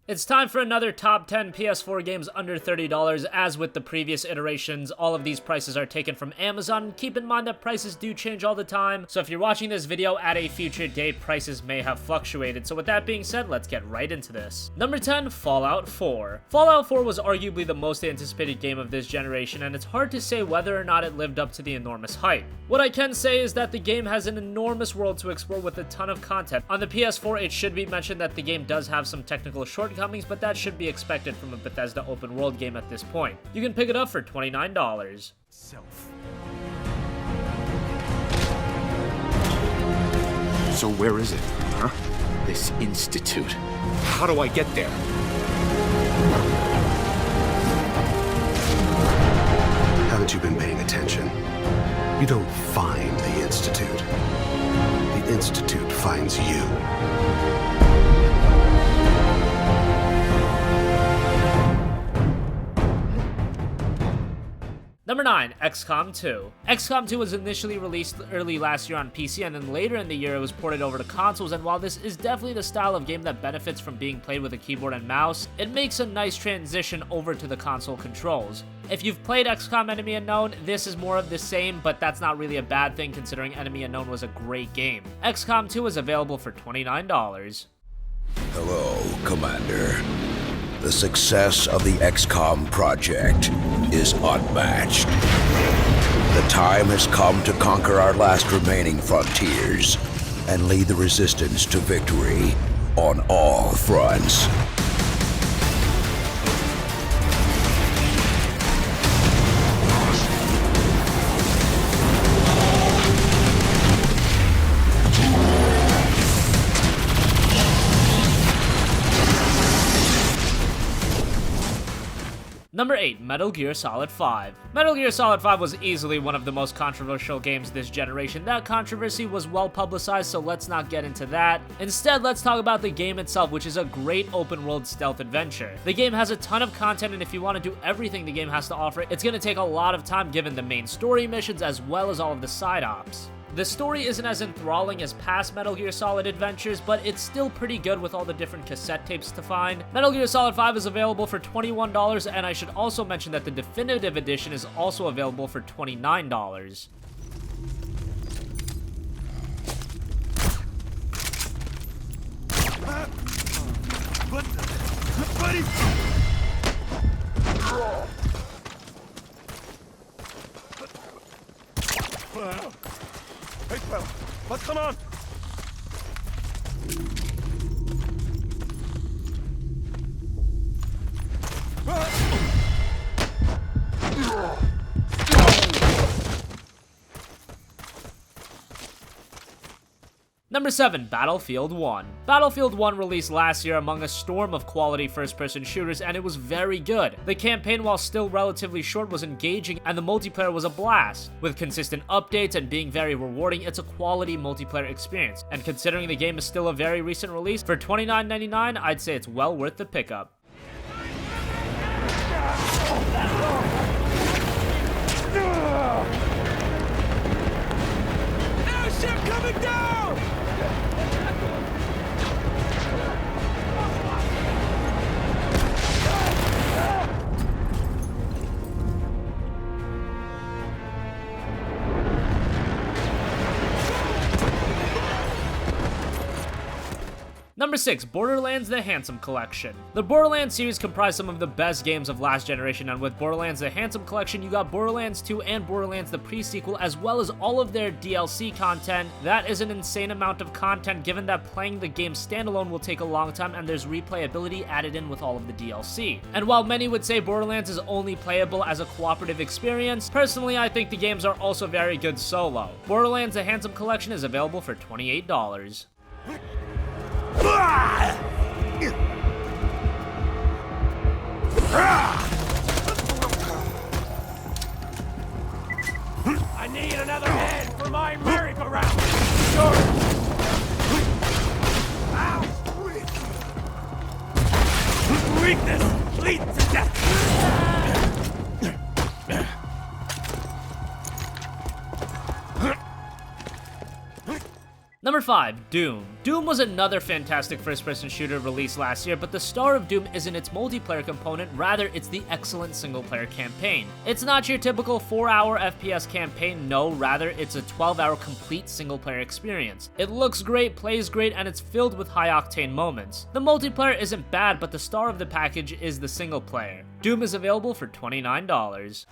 It's time for another top 10 PS4 games under $30. As with the previous iterations, all of these prices are taken from Amazon. Keep in mind that prices do change all the time, so if you're watching this video at a future date, prices may have fluctuated. So with that being said, let's get right into this. Number 10, Fallout 4. Fallout 4 was arguably the most anticipated game of this generation, and it's hard to say whether or not it lived up to the enormous hype. What I can say is that the game has an enormous world to explore with a ton of content. On the PS4, it should be mentioned that the game does have some technical shortcomings, but that should be expected from a Bethesda open world game at this point. You can pick it up for $29. So where is it, huh? This institute. How do I get there? Haven't you been paying attention? You don't find the institute. The institute finds you. Number 9, XCOM 2. XCOM 2 was initially released early last year on PC, and then later in the year it was ported over to consoles, and while this is definitely the style of game that benefits from being played with a keyboard and mouse, it makes a nice transition over to the console controls. If you've played XCOM Enemy Unknown, this is more of the same, but that's not really a bad thing considering Enemy Unknown was a great game. XCOM 2 is available for $29. Hello, Commander. The success of the XCOM project is unmatched. The time has come to conquer our last remaining frontiers and lead the resistance to victory on all fronts. Number 8, Metal Gear Solid 5. Metal Gear Solid 5 was easily one of the most controversial games this generation. That controversy was well publicized, so let's not get into that. Instead, let's talk about the game itself, which is a great open-world stealth adventure. The game has a ton of content, and if you want to do everything the game has to offer, it's going to take a lot of time given the main story missions as well as all of the side ops. The story isn't as enthralling as past Metal Gear Solid adventures, but it's still pretty good with all the different cassette tapes to find. Metal Gear Solid 5 is available for $21, and I should also mention that the Definitive Edition is also available for $29. Hey, fella, what's going on? Number 7, Battlefield 1. Battlefield 1 released last year among a storm of quality first-person shooters, and it was very good. The campaign, while still relatively short, was engaging, and the multiplayer was a blast. With consistent updates and being very rewarding, it's a quality multiplayer experience. And considering the game is still a very recent release, for $29.99, I'd say it's well worth the pickup. Airship coming down! Number 6, Borderlands The Handsome Collection. The Borderlands series comprised some of the best games of last generation, and with Borderlands The Handsome Collection, you got Borderlands 2 and Borderlands the pre-sequel, as well as all of their DLC content. That is an insane amount of content, given that playing the game standalone will take a long time, and there's replayability added in with all of the DLC. And while many would say Borderlands is only playable as a cooperative experience, personally I think the games are also very good solo. Borderlands The Handsome Collection is available for $28. I need another head for my merry-go-round! Sure! Ow! Weakness leads to death! Number 5, Doom. Doom was another fantastic first-person shooter released last year, but the star of Doom isn't its multiplayer component, rather it's the excellent single-player campaign. It's not your typical 4-hour FPS campaign, no, rather it's a 12-hour complete single-player experience. It looks great, plays great, and it's filled with high-octane moments. The multiplayer isn't bad, but the star of the package is the single-player. Doom is available for $29.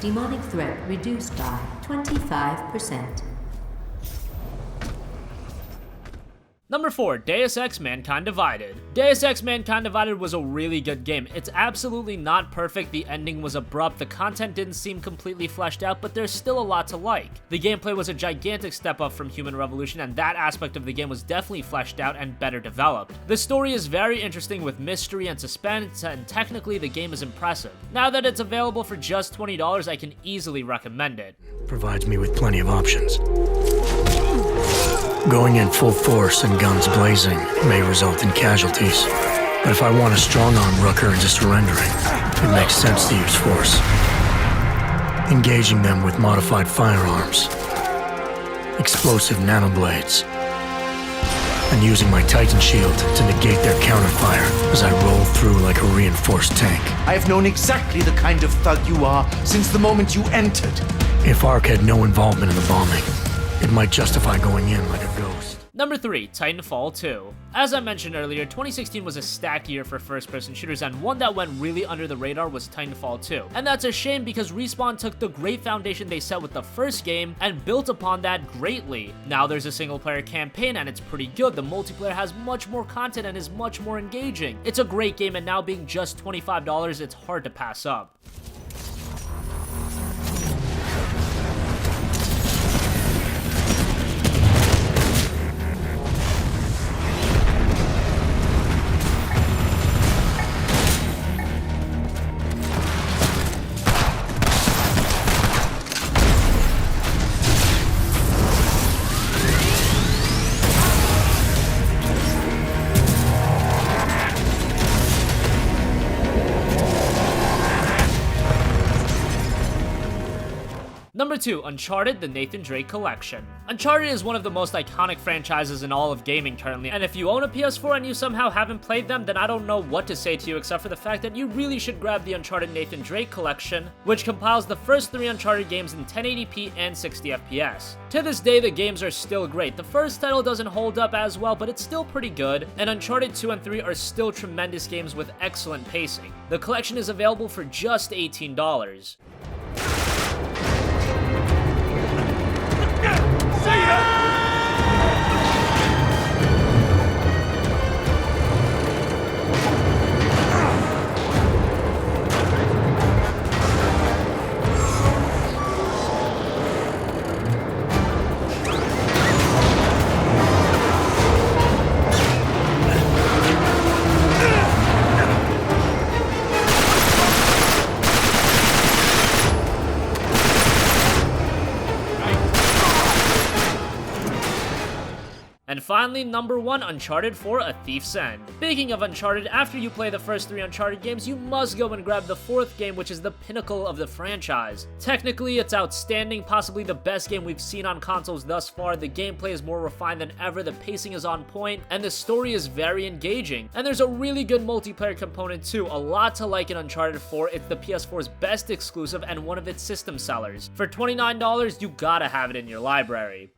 Demonic threat reduced by 25%. Number 4, Deus Ex Mankind Divided. Deus Ex Mankind Divided was a really good game. It's absolutely not perfect, the ending was abrupt, the content didn't seem completely fleshed out, but there's still a lot to like. The gameplay was a gigantic step up from Human Revolution, and that aspect of the game was definitely fleshed out and better developed. The story is very interesting with mystery and suspense, and technically the game is impressive. Now that it's available for just $20, I can easily recommend it. Provides me with plenty of options. Going in full force and guns blazing may result in casualties, but if I want a strong-arm rucker into surrendering, it makes sense to use force. Engaging them with modified firearms, explosive nanoblades, and using my Titan shield to negate their counterfire as I roll through like a reinforced tank. I have known exactly the kind of thug you are since the moment you entered. If Ark had no involvement in the bombing, it might justify going in like a ghost. Number 3, Titanfall 2. As I mentioned earlier, 2016 was a stacked year for first-person shooters, and one that went really under the radar was Titanfall 2. And that's a shame because Respawn took the great foundation they set with the first game and built upon that greatly. Now there's a single-player campaign and it's pretty good. The multiplayer has much more content and is much more engaging. It's a great game, and now being just $25, it's hard to pass up. Number 2, Uncharted: The Nathan Drake Collection. Uncharted is one of the most iconic franchises in all of gaming currently, and if you own a PS4 and you somehow haven't played them, then I don't know what to say to you except for the fact that you really should grab the Uncharted Nathan Drake Collection, which compiles the first 3 Uncharted games in 1080p and 60 FPS. To this day, the games are still great. The first title doesn't hold up as well, but it's still pretty good, and Uncharted 2 and 3 are still tremendous games with excellent pacing. The collection is available for just $18. And finally, number 1, Uncharted 4: A Thief's End. Speaking of Uncharted, after you play the first 3 Uncharted games, you must go and grab the 4th game, which is the pinnacle of the franchise. Technically, it's outstanding, possibly the best game we've seen on consoles thus far. The gameplay is more refined than ever, the pacing is on point, and the story is very engaging. And there's a really good multiplayer component too, a lot to like in Uncharted 4. It's the PS4's best exclusive and one of its system sellers. For $29, you gotta have it in your library.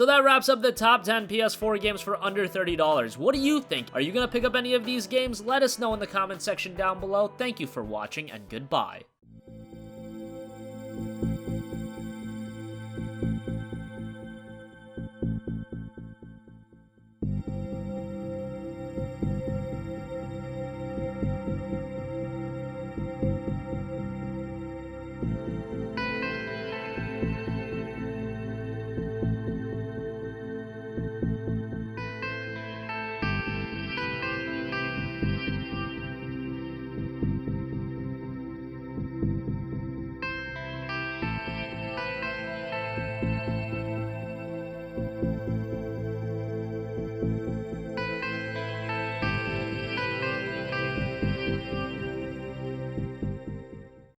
So that wraps up the top 10 PS4 games for under $30. What do you think? Are you gonna pick up any of these games? Let us know in the comment section down below. Thank you for watching, and goodbye.